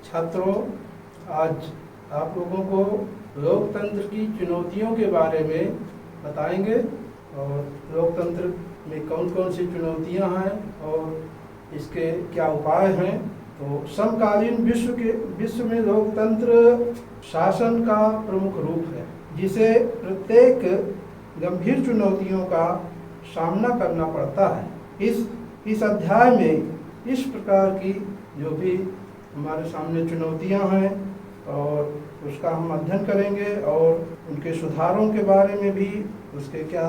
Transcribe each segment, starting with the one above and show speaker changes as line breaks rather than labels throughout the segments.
छात्रों, आज आप लोगों को लोकतंत्र की चुनौतियों के बारे में बताएंगे और लोकतंत्र में कौन कौन सी चुनौतियां हैं और इसके क्या उपाय हैं। तो समकालीन विश्व में लोकतंत्र शासन का प्रमुख रूप है, जिसे प्रत्येक गंभीर चुनौतियों का सामना करना पड़ता है। इस अध्याय में इस प्रकार की जो भी हमारे सामने चुनौतियां हैं और उसका हम अध्ययन करेंगे और उनके सुधारों के बारे में भी, उसके क्या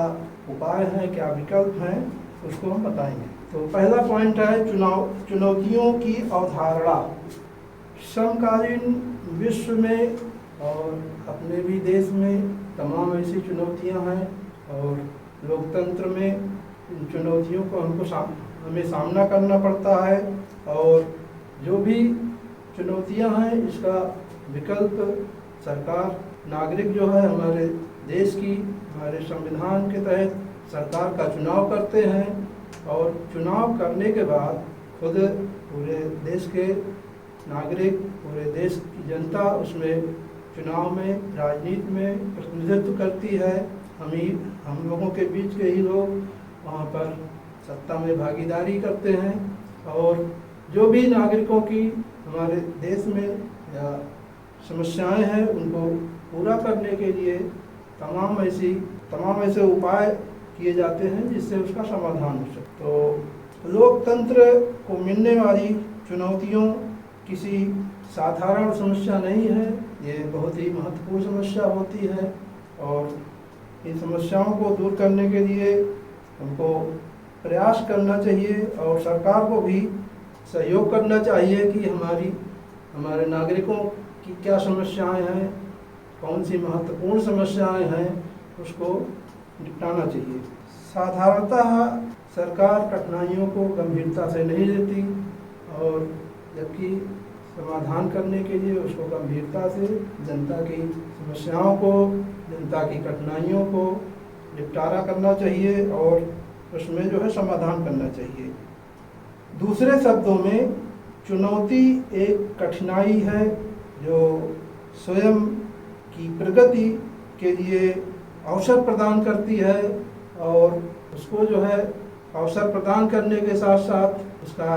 उपाय हैं, क्या विकल्प हैं, उसको हम बताएंगे। तो पहला पॉइंट है चुनौतियों की अवधारणा। समकालीन विश्व में और अपने भी देश में तमाम ऐसी चुनौतियां हैं और लोकतंत्र में इन चुनौतियों को हमें सामना करना पड़ता है और जो भी चुनौतियां हैं इसका विकल्प सरकार, नागरिक जो है हमारे देश की, हमारे संविधान के तहत सरकार का चुनाव करते हैं और चुनाव करने के बाद खुद पूरे देश के नागरिक, पूरे देश की जनता उसमें चुनाव में, राजनीति में प्रतिनिधित्व करती है। हम लोगों के बीच के ही लोग वहाँ पर सत्ता में भागीदारी करते हैं और जो भी नागरिकों की हमारे देश में या समस्याएं हैं उनको पूरा करने के लिए तमाम ऐसे उपाय किए जाते हैं जिससे उसका समाधान हो सके। तो लोकतंत्र को मिलने वाली चुनौतियों किसी साधारण समस्या नहीं है, ये बहुत ही महत्वपूर्ण समस्या होती है और इन समस्याओं को दूर करने के लिए हमको प्रयास करना चाहिए और सरकार को भी सहयोग करना चाहिए कि हमारे नागरिकों की क्या समस्याएं हैं, कौन सी महत्वपूर्ण समस्याएं हैं, उसको निपटाना चाहिए। साधारणतः सरकार कठिनाइयों को गंभीरता से नहीं लेती और जबकि समाधान करने के लिए उसको गंभीरता से जनता की समस्याओं को, जनता की कठिनाइयों को निपटारा करना चाहिए और उसमें जो है समाधान करना चाहिए। दूसरे शब्दों में चुनौती एक कठिनाई है जो स्वयं की प्रगति के लिए अवसर प्रदान करती है और उसको जो है अवसर प्रदान करने के साथ साथ उसका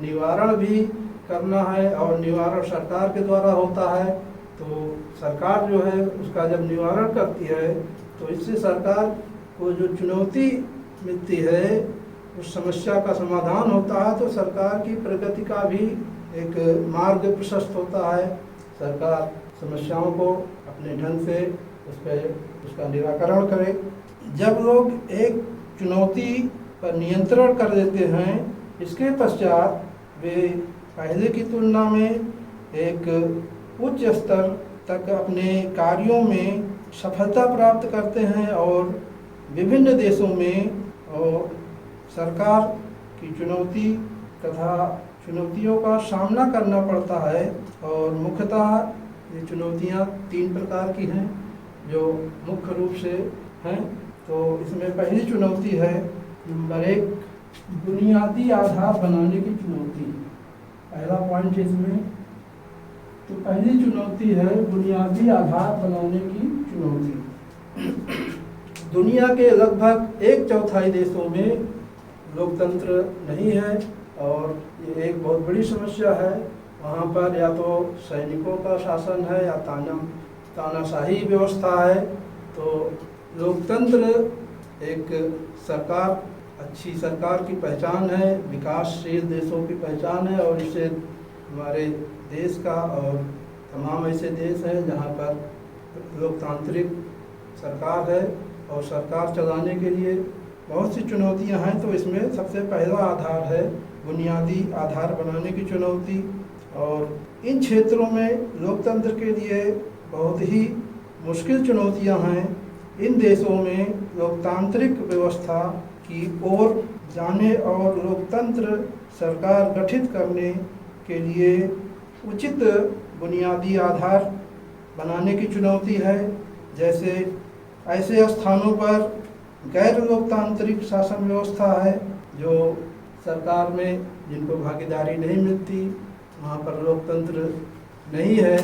निवारण भी करना है और निवारण सरकार के द्वारा होता है। तो सरकार जो है उसका जब निवारण करती है तो इससे सरकार को जो चुनौती मिलती है उस समस्या का समाधान होता है, तो सरकार की प्रगति का भी एक मार्ग प्रशस्त होता है। सरकार समस्याओं को अपने ढंग से उसका निराकरण करे। जब लोग एक चुनौती पर नियंत्रण कर देते हैं, इसके पश्चात वे पहले की तुलना में एक उच्च स्तर तक अपने कार्यों में सफलता प्राप्त करते हैं और विभिन्न देशों में और सरकार की चुनौती तथा चुनौतियों का सामना करना पड़ता है और मुख्यतः ये चुनौतियाँ 3 प्रकार की हैं जो मुख्य रूप से हैं। तो इसमें पहली चुनौती है नंबर 1, बुनियादी आधार बनाने की चुनौती। पहला पॉइंट इसमें तो पहली चुनौती है बुनियादी आधार बनाने की चुनौती। दुनिया के लगभग 1/4 देशों में लोकतंत्र नहीं है और ये एक बहुत बड़ी समस्या है। वहाँ पर या तो सैनिकों का शासन है या तानाशाही व्यवस्था है। तो लोकतंत्र एक सरकार, अच्छी सरकार की पहचान है, विकासशील देशों की पहचान है और इससे हमारे देश का और तमाम ऐसे देश हैं जहाँ पर लोकतांत्रिक सरकार है और सरकार चलाने के लिए बहुत सी चुनौतियां हैं। तो इसमें सबसे पहला आधार है बुनियादी आधार बनाने की चुनौती और इन क्षेत्रों में लोकतंत्र के लिए बहुत ही मुश्किल चुनौतियां हैं। इन देशों में लोकतांत्रिक व्यवस्था की ओर जाने और लोकतंत्र सरकार गठित करने के लिए उचित बुनियादी आधार बनाने की चुनौती है। जैसे ऐसे स्थानों पर गैर लोकतांत्रिक शासन व्यवस्था है जो सरकार में जिनको भागीदारी नहीं मिलती, वहाँ पर लोकतंत्र नहीं है,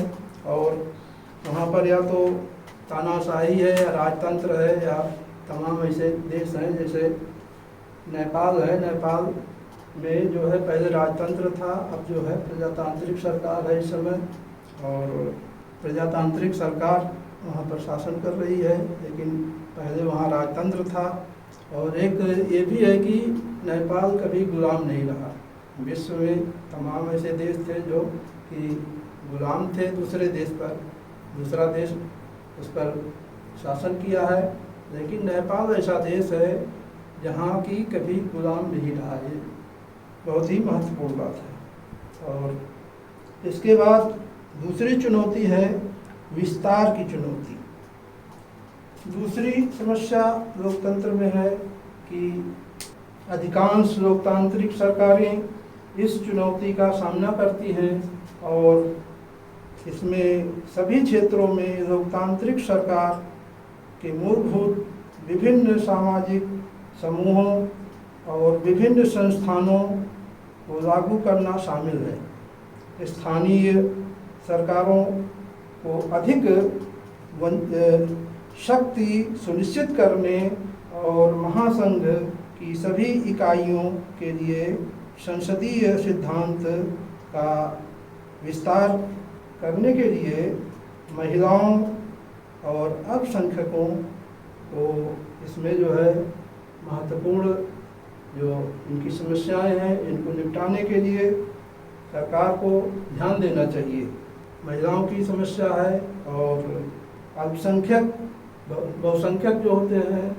और वहाँ पर या तो तानाशाही है या राजतंत्र है, या तमाम ऐसे देश हैं जैसे नेपाल है। नेपाल में जो है पहले राजतंत्र था, अब जो है प्रजातांत्रिक सरकार है इस समय, और प्रजातांत्रिक सरकार वहाँ पर शासन कर रही है, लेकिन पहले वहाँ राजतंत्र था। और एक ये भी है कि नेपाल कभी गुलाम नहीं रहा। विश्व में तमाम ऐसे देश थे जो कि गुलाम थे दूसरे देश पर, दूसरा देश उस पर शासन किया है, लेकिन नेपाल ऐसा देश है जहाँ की कभी गुलाम नहीं रहा। ये बहुत ही महत्वपूर्ण बात है। और इसके बाद दूसरी चुनौती है विस्तार की चुनौती। दूसरी समस्या लोकतंत्र में है कि अधिकांश लोकतांत्रिक सरकारें इस चुनौती का सामना करती हैं, और इसमें सभी क्षेत्रों में लोकतांत्रिक सरकार के मूलभूत विभिन्न सामाजिक समूहों और विभिन्न संस्थानों को लागू करना शामिल है। स्थानीय सरकारों को अधिक शक्ति सुनिश्चित करने और महासंघ की सभी इकाइयों के लिए संसदीय सिद्धांत का विस्तार करने के लिए महिलाओं और अल्पसंख्यकों को इसमें जो है महत्वपूर्ण जो इनकी समस्याएं हैं इनको निपटाने के लिए सरकार को ध्यान देना चाहिए। महिलाओं की समस्या है, और अल्पसंख्यक बहुसंख्यक जो होते हैं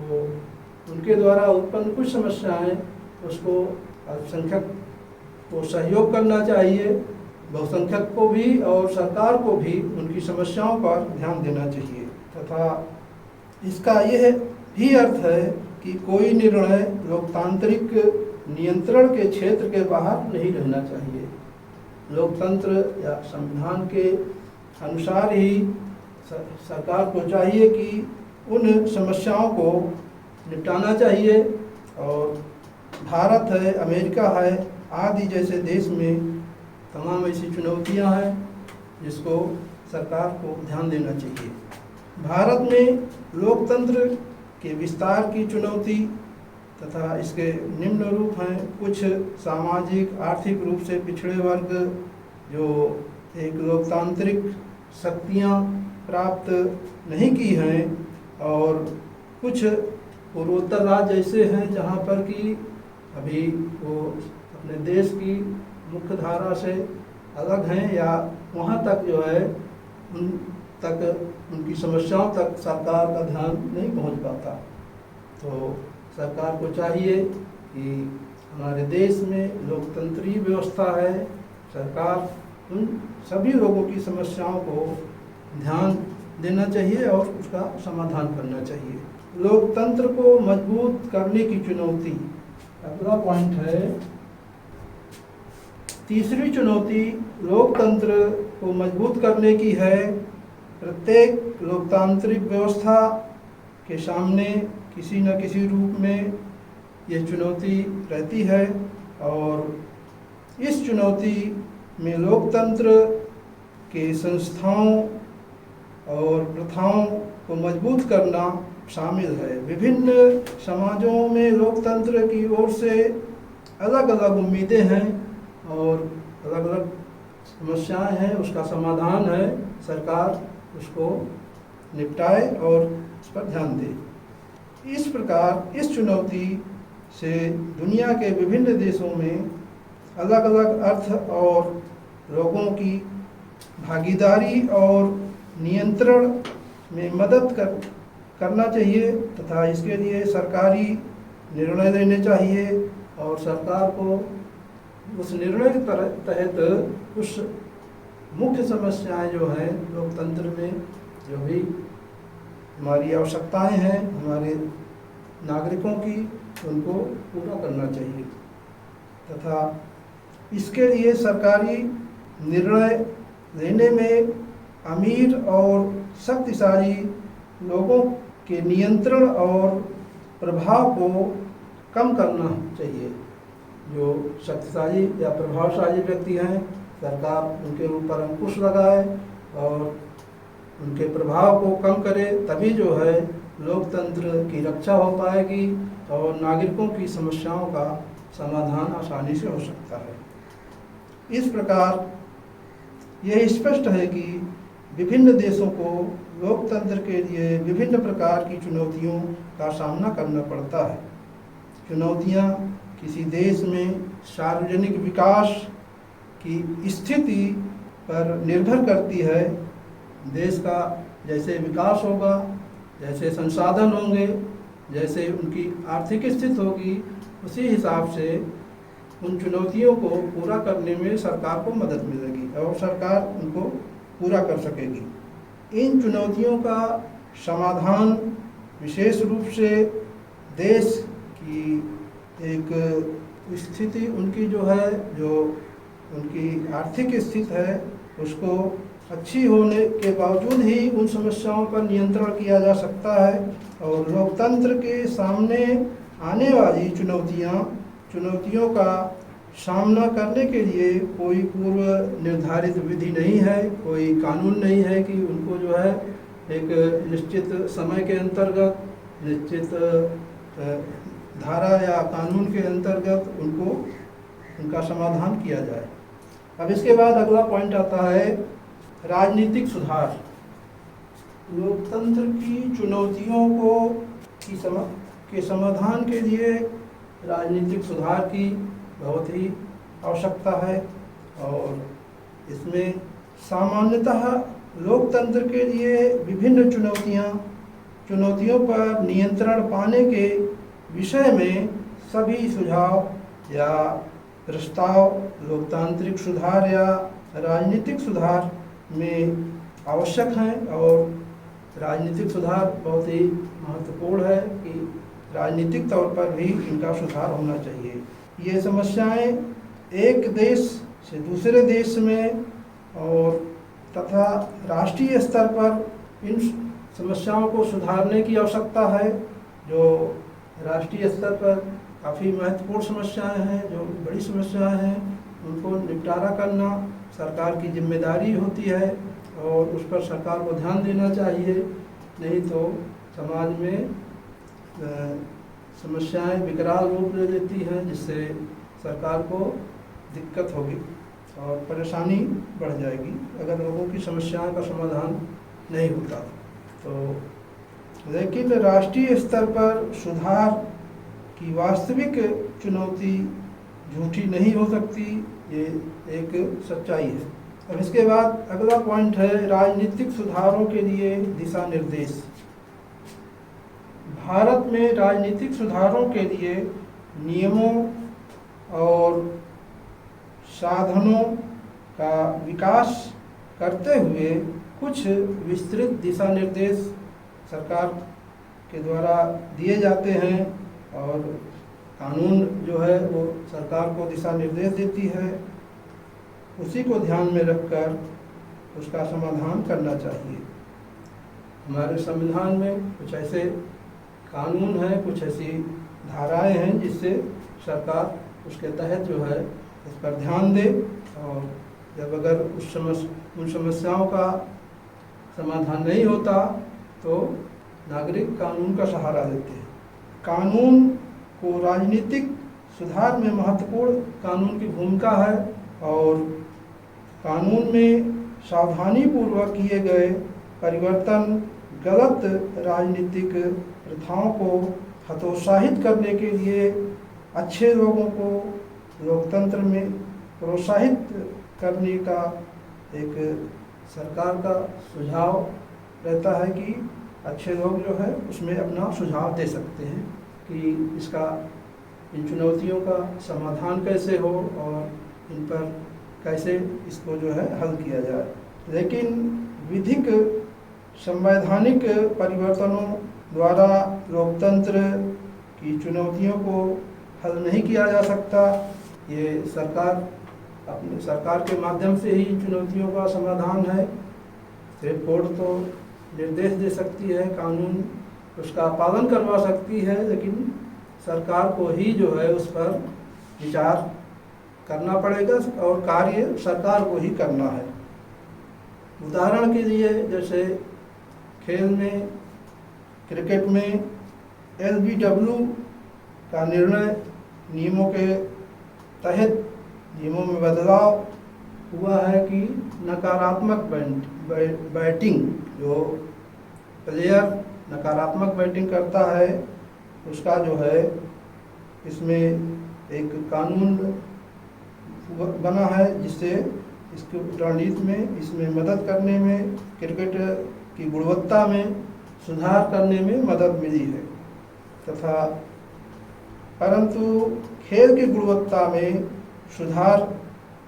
वो उनके द्वारा उत्पन्न कुछ समस्याएं उसको अल्पसंख्यक को सहयोग करना चाहिए, बहुसंख्यक को भी और सरकार को भी उनकी समस्याओं पर ध्यान देना चाहिए। तथा इसका यह भी अर्थ है कि कोई निर्णय लोकतांत्रिक नियंत्रण के क्षेत्र के बाहर नहीं रहना चाहिए। लोकतंत्र या संविधान के अनुसार ही सरकार को चाहिए कि उन समस्याओं को निपटाना चाहिए। और भारत है, अमेरिका है आदि जैसे देश में तमाम ऐसी चुनौतियां हैं जिसको सरकार को ध्यान देना चाहिए। भारत में लोकतंत्र के विस्तार की चुनौती तथा इसके निम्न रूप हैं। कुछ सामाजिक आर्थिक रूप से पिछड़े वर्ग जो एक लोकतांत्रिक शक्तियां प्राप्त नहीं की हैं, और कुछ पूर्वोत्तर राज्य ऐसे हैं जहां पर कि अभी वो अपने देश की मुख्य धारा से अलग हैं, या वहां तक जो है उन तक उनकी समस्याओं तक सरकार का ध्यान नहीं पहुंच पाता। तो सरकार को चाहिए कि हमारे देश में लोकतंत्रीय व्यवस्था है, सरकार उन सभी लोगों की समस्याओं को ध्यान देना चाहिए और उसका समाधान करना चाहिए। लोकतंत्र को मजबूत करने की चुनौती, अगला पॉइंट है। तीसरी चुनौती लोकतंत्र को मजबूत करने की है। प्रत्येक लोकतांत्रिक व्यवस्था के सामने किसी न किसी रूप में ये चुनौती रहती है, और इस चुनौती में लोकतंत्र के संस्थाओं और प्रथाओं को मजबूत करना शामिल है। विभिन्न समाजों में लोकतंत्र की ओर से अलग अलग उम्मीदें हैं और अलग अलग समस्याएं हैं, उसका समाधान है सरकार उसको निपटाए और उस पर ध्यान दे। इस प्रकार इस चुनौती से दुनिया के विभिन्न देशों में अलग अलग अर्थ और लोगों की भागीदारी और नियंत्रण में मदद करना चाहिए तथा इसके लिए सरकारी निर्णय लेने चाहिए, और सरकार को उस निर्णय के तहत कुछ मुख्य समस्याएं जो हैं लोकतंत्र में, जो भी हमारी आवश्यकताएं हैं हमारे नागरिकों की, उनको पूरा करना चाहिए तथा इसके लिए सरकारी निर्णय लेने में अमीर और शक्तिशाली लोगों के नियंत्रण और प्रभाव को कम करना चाहिए। जो शक्तिशाली या प्रभावशाली व्यक्ति हैं सरकार उनके ऊपर अंकुश लगाए और उनके प्रभाव को कम करे, तभी जो है लोकतंत्र की रक्षा हो पाएगी और नागरिकों की समस्याओं का समाधान आसानी से हो सकता है। इस प्रकार यह स्पष्ट है कि विभिन्न देशों को लोकतंत्र के लिए विभिन्न प्रकार की चुनौतियों का सामना करना पड़ता है। चुनौतियां किसी देश में सार्वजनिक विकास की स्थिति पर निर्भर करती है। देश का जैसे विकास होगा, जैसे संसाधन होंगे, जैसे उनकी आर्थिक स्थिति होगी, उसी हिसाब से उन चुनौतियों को पूरा करने में सरकार को मदद मिलेगी और सरकार उनको पूरा कर सकेगी। इन चुनौतियों का समाधान विशेष रूप से देश की एक स्थिति, उनकी जो है, जो उनकी आर्थिक स्थिति है, उसको अच्छी होने के बावजूद ही उन समस्याओं पर नियंत्रण किया जा सकता है। और लोकतंत्र के सामने आने वाली चुनौतियों का सामना करने के लिए कोई पूर्व निर्धारित विधि नहीं है, कोई कानून नहीं है कि उनको जो है एक निश्चित समय के अंतर्गत, निश्चित धारा या कानून के अंतर्गत उनका समाधान किया जाए। अब इसके बाद अगला पॉइंट आता है राजनीतिक सुधार। लोकतंत्र की चुनौतियों के समाधान के लिए राजनीतिक सुधार की बहुत ही आवश्यकता है और इसमें सामान्यतः लोकतंत्र के लिए विभिन्न चुनौतियों पर नियंत्रण पाने के विषय में सभी सुझाव या प्रस्ताव लोकतांत्रिक सुधार या राजनीतिक सुधार में आवश्यक हैं और राजनीतिक सुधार बहुत ही महत्वपूर्ण है कि राजनीतिक तौर पर भी इनका सुधार होना चाहिए। ये समस्याएं एक देश से दूसरे देश में और तथा राष्ट्रीय स्तर पर इन समस्याओं को सुधारने की आवश्यकता है। जो राष्ट्रीय स्तर पर काफ़ी महत्वपूर्ण समस्याएं हैं, जो बड़ी समस्याएं हैं, उनको निपटारा करना सरकार की जिम्मेदारी होती है और उस पर सरकार को ध्यान देना चाहिए। नहीं तो समाज में समस्याएं विकराल रूप ले लेती हैं, जिससे सरकार को दिक्कत होगी और परेशानी बढ़ जाएगी अगर लोगों की समस्याओं का समाधान नहीं होता तो। लेकिन राष्ट्रीय स्तर पर सुधार की वास्तविक चुनौती झूठी नहीं हो सकती, ये एक सच्चाई है। अब इसके बाद अगला पॉइंट है राजनीतिक सुधारों के लिए दिशा निर्देश। भारत में राजनीतिक सुधारों के लिए नियमों और साधनों का विकास करते हुए कुछ विस्तृत दिशा निर्देश सरकार के द्वारा दिए जाते हैं और कानून जो है वो सरकार को दिशा निर्देश देती है। उसी को ध्यान में रखकर उसका समाधान करना चाहिए। हमारे संविधान में कुछ ऐसे कानून हैं, कुछ ऐसी धाराएं हैं जिससे सरकार उसके तहत जो है इस पर ध्यान दे और जब अगर उन समस्याओं का समाधान नहीं होता तो नागरिक कानून का सहारा लेते हैं। कानून को राजनीतिक सुधार में महत्वपूर्ण कानून की भूमिका है और कानून में सावधानी पूर्वक किए गए परिवर्तन गलत राजनीतिक प्रथाओं को हतोत्साहित करने के लिए अच्छे लोगों को लोकतंत्र में प्रोत्साहित करने का एक सरकार का सुझाव रहता है कि अच्छे लोग जो है उसमें अपना सुझाव दे सकते हैं कि इन चुनौतियों का समाधान कैसे हो और इन पर कैसे इसको जो है हल किया जाए। लेकिन विधिक संवैधानिक परिवर्तनों द्वारा लोकतंत्र की चुनौतियों को हल नहीं किया जा सकता। ये अपने सरकार के माध्यम से ही चुनौतियों का समाधान है। सिर्फ कोर्ट तो निर्देश दे सकती है, कानून उसका पालन करवा सकती है, लेकिन सरकार को ही जो है उस पर विचार करना पड़ेगा और कार्य सरकार को ही करना है। उदाहरण के लिए जैसे खेल में, क्रिकेट में LBW का निर्णय नियमों के तहत नियमों में बदलाव हुआ है कि नकारात्मक बैटिंग, जो प्लेयर नकारात्मक बैटिंग करता है उसका जो है इसमें एक कानून बना है जिससे इसकी रणनीति में इसमें मदद करने में, क्रिकेट की गुणवत्ता में सुधार करने में मदद मिली है। तथा परंतु खेल की गुणवत्ता में सुधार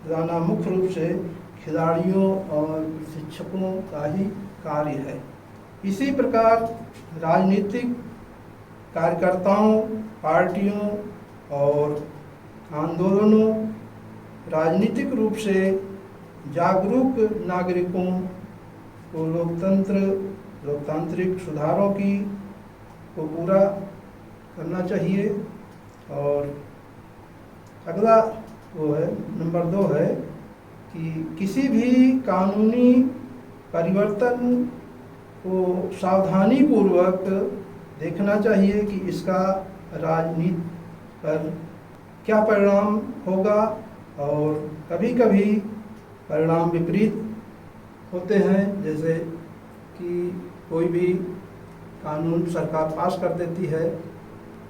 लाना मुख्य रूप से खिलाड़ियों और शिक्षकों का ही कार्य है। इसी प्रकार राजनीतिक कार्यकर्ताओं, पार्टियों और आंदोलनों राजनीतिक रूप से जागरूक नागरिकों को लोकतांत्रिक सुधारों को पूरा करना चाहिए। और अगला वो है, नंबर 2 है कि किसी भी कानूनी परिवर्तन को सावधानी पूर्वक देखना चाहिए कि इसका राजनीति पर क्या परिणाम होगा, और कभी कभी परिणाम विपरीत होते हैं। जैसे कि कोई भी कानून सरकार पास कर देती है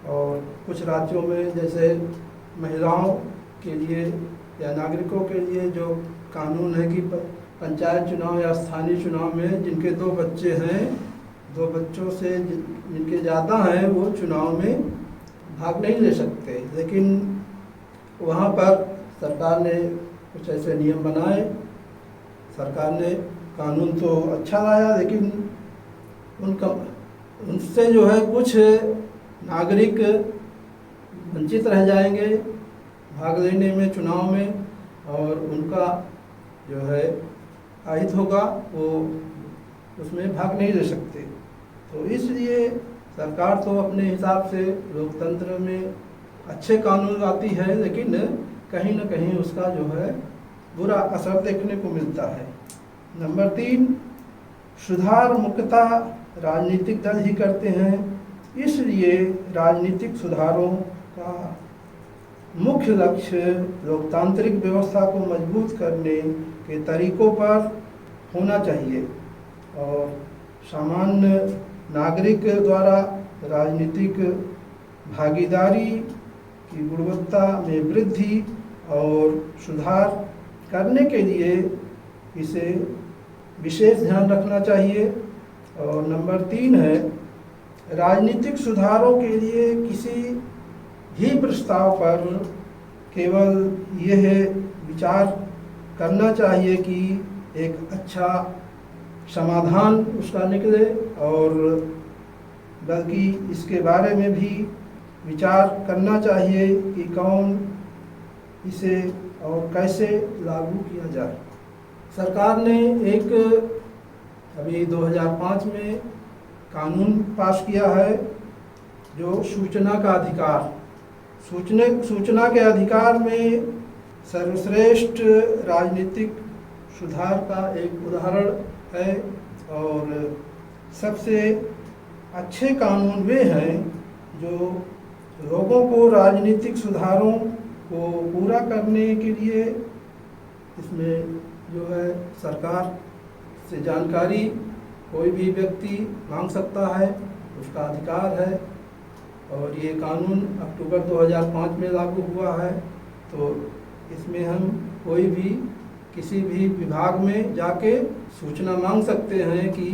और कुछ राज्यों में जैसे महिलाओं के लिए या नागरिकों के लिए जो कानून है कि पंचायत चुनाव या स्थानीय चुनाव में जिनके 2 बच्चे हैं, 2 बच्चों से जिनके ज़्यादा हैं वो चुनाव में भाग नहीं ले सकते। लेकिन वहाँ पर सरकार ने कुछ ऐसे नियम बनाए, सरकार ने कानून तो अच्छा लाया, लेकिन उनसे जो है कुछ नागरिक वंचित रह जाएंगे भाग लेने में चुनाव में, और उनका जो है अहित होगा, वो उसमें भाग नहीं ले सकते। तो इसलिए सरकार तो अपने हिसाब से लोकतंत्र में अच्छे कानून लाती है, लेकिन कहीं ना कहीं उसका जो है बुरा असर देखने को मिलता है। नंबर 3, सुधार मुख्यतः राजनीतिक दल ही करते हैं, इसलिए राजनीतिक सुधारों का मुख्य लक्ष्य लोकतांत्रिक व्यवस्था को मजबूत करने के तरीकों पर होना चाहिए और सामान्य नागरिक द्वारा राजनीतिक भागीदारी की गुणवत्ता में वृद्धि और सुधार करने के लिए इसे विशेष ध्यान रखना चाहिए। और नंबर 3 है, राजनीतिक सुधारों के लिए किसी भी प्रस्ताव पर केवल यह विचार करना चाहिए कि एक अच्छा समाधान उसका निकले, और बल्कि इसके बारे में भी विचार करना चाहिए कि कौन इसे और कैसे लागू किया जाए। सरकार ने एक अभी 2005 में कानून पास किया है जो सूचना का अधिकार, सूचना के अधिकार में सर्वश्रेष्ठ राजनीतिक सुधार का एक उदाहरण है। और सबसे अच्छे कानून वे हैं जो लोगों को राजनीतिक सुधारों को पूरा करने के लिए, इसमें जो है सरकार से जानकारी कोई भी व्यक्ति मांग सकता है, उसका अधिकार है। और ये कानून अक्टूबर 2005 में लागू हुआ है। तो इसमें हम कोई भी किसी भी विभाग में जाके सूचना मांग सकते हैं कि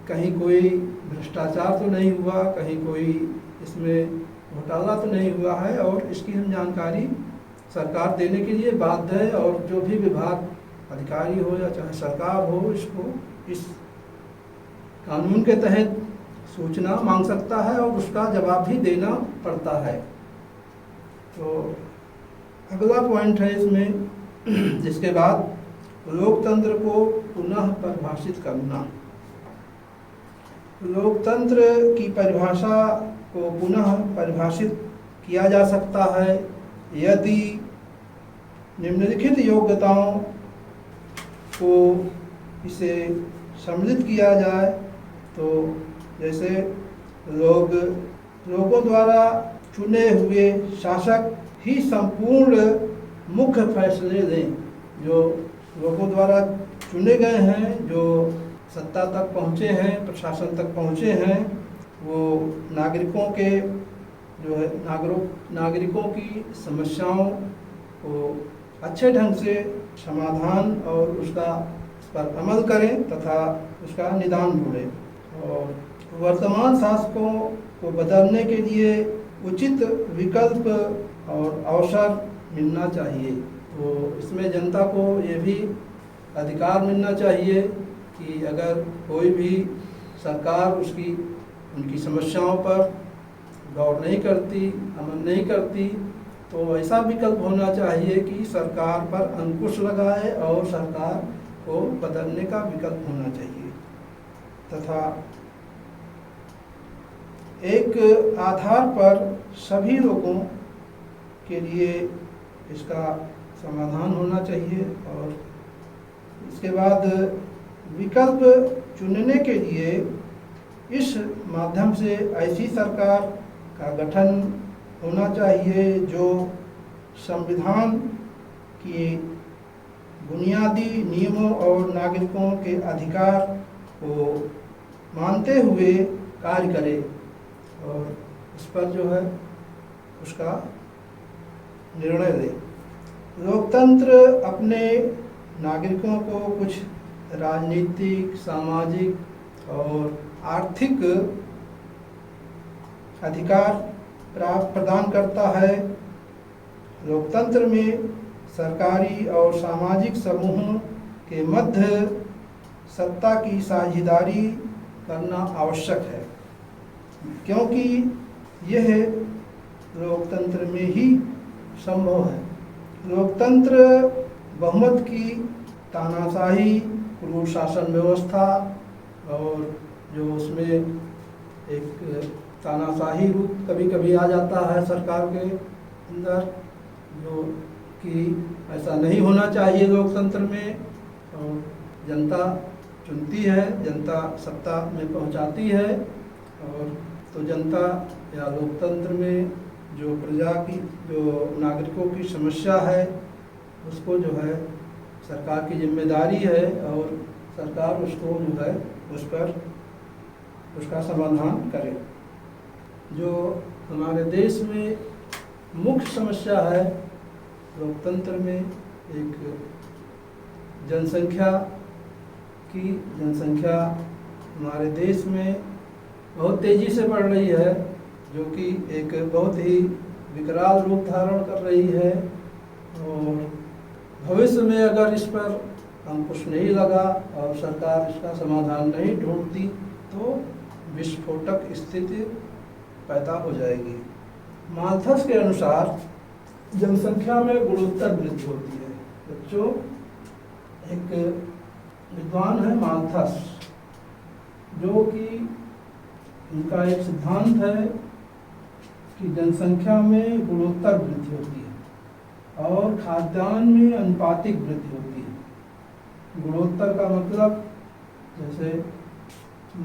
कहीं कोई भ्रष्टाचार तो नहीं हुआ, कहीं कोई इसमें घोटाला तो नहीं हुआ है, और इसकी हम जानकारी सरकार देने के लिए बाध्य है। और जो भी विभाग अधिकारी हो या चाहे सरकार हो, इसको इस कानून के तहत सूचना मांग सकता है और उसका जवाब भी देना पड़ता है। तो अगला पॉइंट है इसमें, जिसके बाद लोकतंत्र को पुनः परिभाषित करना। लोकतंत्र की परिभाषा को पुनः परिभाषित किया जा सकता है यदि निम्नलिखित योग्यताओं को इसे सम्मिलित किया जाए तो जैसे लोगों द्वारा चुने हुए शासक ही संपूर्ण मुख्य फैसले लें। जो लोगों द्वारा चुने गए हैं, जो सत्ता तक पहुँचे हैं, प्रशासन तक पहुँचे हैं, वो नागरिकों के जो है नागरिकों की समस्याओं को अच्छे ढंग से समाधान और उस पर अमल करें तथा उसका निदान ढूंढें। और वर्तमान शासकों को बदलने के लिए उचित विकल्प और अवसर मिलना चाहिए। तो इसमें जनता को ये भी अधिकार मिलना चाहिए कि अगर कोई भी सरकार उनकी समस्याओं पर गौर नहीं करती, अमल नहीं करती, तो ऐसा विकल्प होना चाहिए कि सरकार पर अंकुश लगाए और सरकार को बदलने का विकल्प होना चाहिए। तथा एक आधार पर सभी लोगों के लिए इसका समाधान होना चाहिए। और इसके बाद विकल्प चुनने के लिए इस माध्यम से ऐसी सरकार का गठन होना चाहिए जो संविधान की बुनियादी नियमों और नागरिकों के अधिकार को मानते हुए कार्य करे और इस पर जो है उसका निर्णय ले। लोकतंत्र अपने नागरिकों को कुछ राजनीतिक, सामाजिक और आर्थिक अधिकार प्रदान करता है। लोकतंत्र में सरकारी और सामाजिक समूहों के मध्य सत्ता की साझेदारी करना आवश्यक है, क्योंकि यह लोकतंत्र में ही संभव है। लोकतंत्र बहुमत की तानाशाही, क्रूर शासन व्यवस्था और जो उसमें एक तानाशाही रूप कभी कभी आ जाता है सरकार के अंदर, जो कि ऐसा नहीं होना चाहिए लोकतंत्र में। और जनता चुनती है, जनता सत्ता में पहुंचाती है, और तो जनता या लोकतंत्र में जो प्रजा की, जो नागरिकों की समस्या है, उसको जो है सरकार की जिम्मेदारी है और सरकार उसको जो है उस पर उसका समाधान करे। जो हमारे देश में मुख्य समस्या है लोकतंत्र में, एक जनसंख्या हमारे देश में बहुत तेज़ी से बढ़ रही है, जो कि एक बहुत ही विकराल रूप धारण कर रही है। और भविष्य में अगर इस पर अंकुश नहीं लगा और सरकार इसका समाधान नहीं ढूंढती तो विस्फोटक स्थिति पैदा हो जाएगी। माल्थस के अनुसार जनसंख्या में गुणोत्तर वृद्धि होती है। बच्चों, एक विद्वान है माल्थस, जो कि उनका एक सिद्धांत है कि जनसंख्या में गुणोत्तर वृद्धि होती है और खाद्यान्न में अनुपातिक वृद्धि होती है। गुणोत्तर का मतलब, जैसे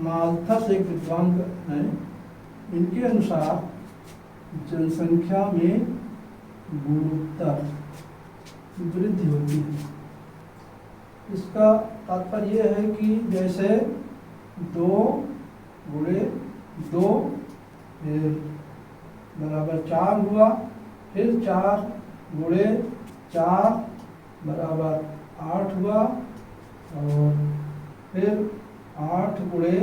माल्थस एक विद्वान हैं, इनके अनुसार जनसंख्या में गुणोत्तर वृद्धि होती है। इसका तात्पर्य यह है कि जैसे 2 गुणे 2 फिर बराबर 4 हुआ, फिर 4 गुणे 4 बराबर 8 हुआ, और फिर 8 गुणे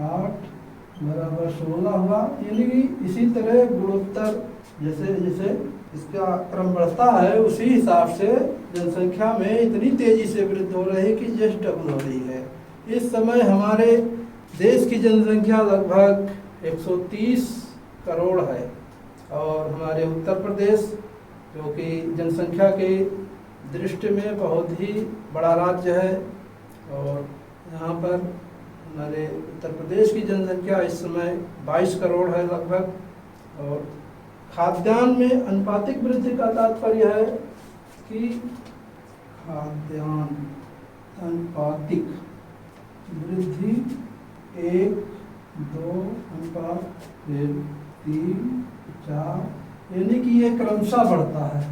8 बराबर 16 हुआ। यानी कि इसी तरह गुणोत्तर जैसे जैसे इसका क्रम बढ़ता है, उसी हिसाब से जनसंख्या में इतनी तेजी से वृद्धि हो रही है कि जस्ट डबल हो रही है। इस समय हमारे देश की जनसंख्या लगभग 130 करोड़ है, और हमारे उत्तर प्रदेश, जो कि जनसंख्या के दृष्टि में बहुत ही बड़ा राज्य है, और यहाँ पर हमारे उत्तर प्रदेश की जनसंख्या इस समय 22 करोड़ है लगभग। और खाद्यान्न में अनुपातिक वृद्धि का तात्पर्य है कि खाद्यान्न अनुपातिक वृद्धि 1, 2 अनुपात, फिर 3, 4, यानी कि ये क्रमशः बढ़ता है।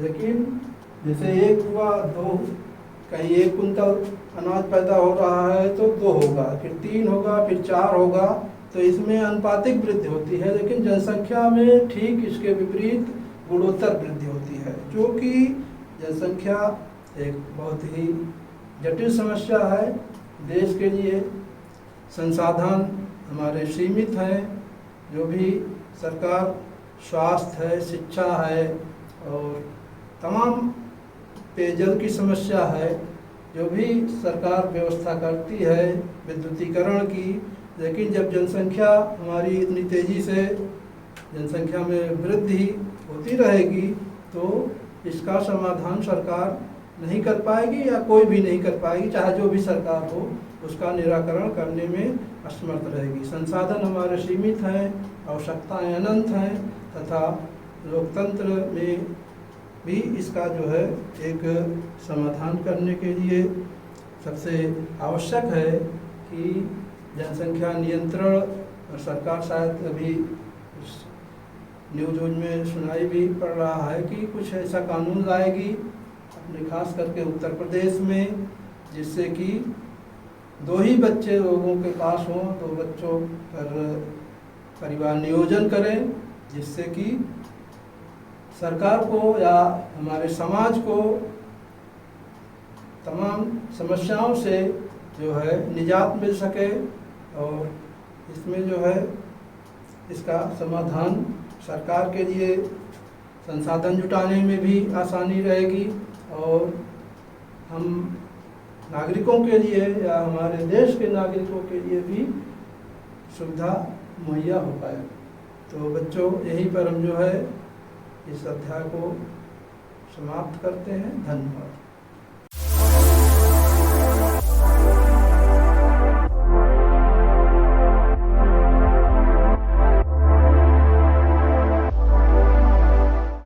लेकिन जैसे 1 हुआ, 2, कहीं 1 कुंतल अनाज पैदा हो रहा है तो 2 होगा, फिर 3 होगा, फिर 4 होगा, तो इसमें अनुपातिक वृद्धि होती है। लेकिन जनसंख्या में ठीक इसके विपरीत गुणोत्तर वृद्धि होती है, जो कि जनसंख्या एक बहुत ही जटिल समस्या है। देश के लिए संसाधन हमारे सीमित हैं, जो भी सरकार स्वास्थ्य है, शिक्षा है और तमाम पेयजल की समस्या है, जो भी सरकार व्यवस्था करती है विद्युतीकरण की, लेकिन जब जनसंख्या हमारी इतनी तेज़ी से जनसंख्या में वृद्धि होती रहेगी तो इसका समाधान सरकार नहीं कर पाएगी या कोई भी नहीं कर पाएगी, चाहे जो भी सरकार हो, उसका निराकरण करने में असमर्थ रहेगी। संसाधन हमारे सीमित हैं, आवश्यकताएं अनंत हैं, तथा लोकतंत्र में भी इसका जो है एक समाधान करने के लिए सबसे आवश्यक है कि जनसंख्या नियंत्रण, और सरकार शायद अभी न्यूज़ में सुनाई भी पड़ रहा है कि कुछ ऐसा कानून लाएगी अपने खास करके उत्तर प्रदेश में, जिससे कि 2 ही बच्चे लोगों के पास हों, 2 बच्चों पर परिवार नियोजन करें, जिससे कि सरकार को या हमारे समाज को तमाम समस्याओं से जो है निजात मिल सके, और इसमें जो है इसका समाधान सरकार के लिए संसाधन जुटाने में भी आसानी रहेगी, और हम नागरिकों के लिए या हमारे देश के नागरिकों के लिए भी सुविधा मुहैया हो पाए। तो बच्चों, यहीं पर हम जो है इस अध्याय को समाप्त करते हैं। धन्यवाद।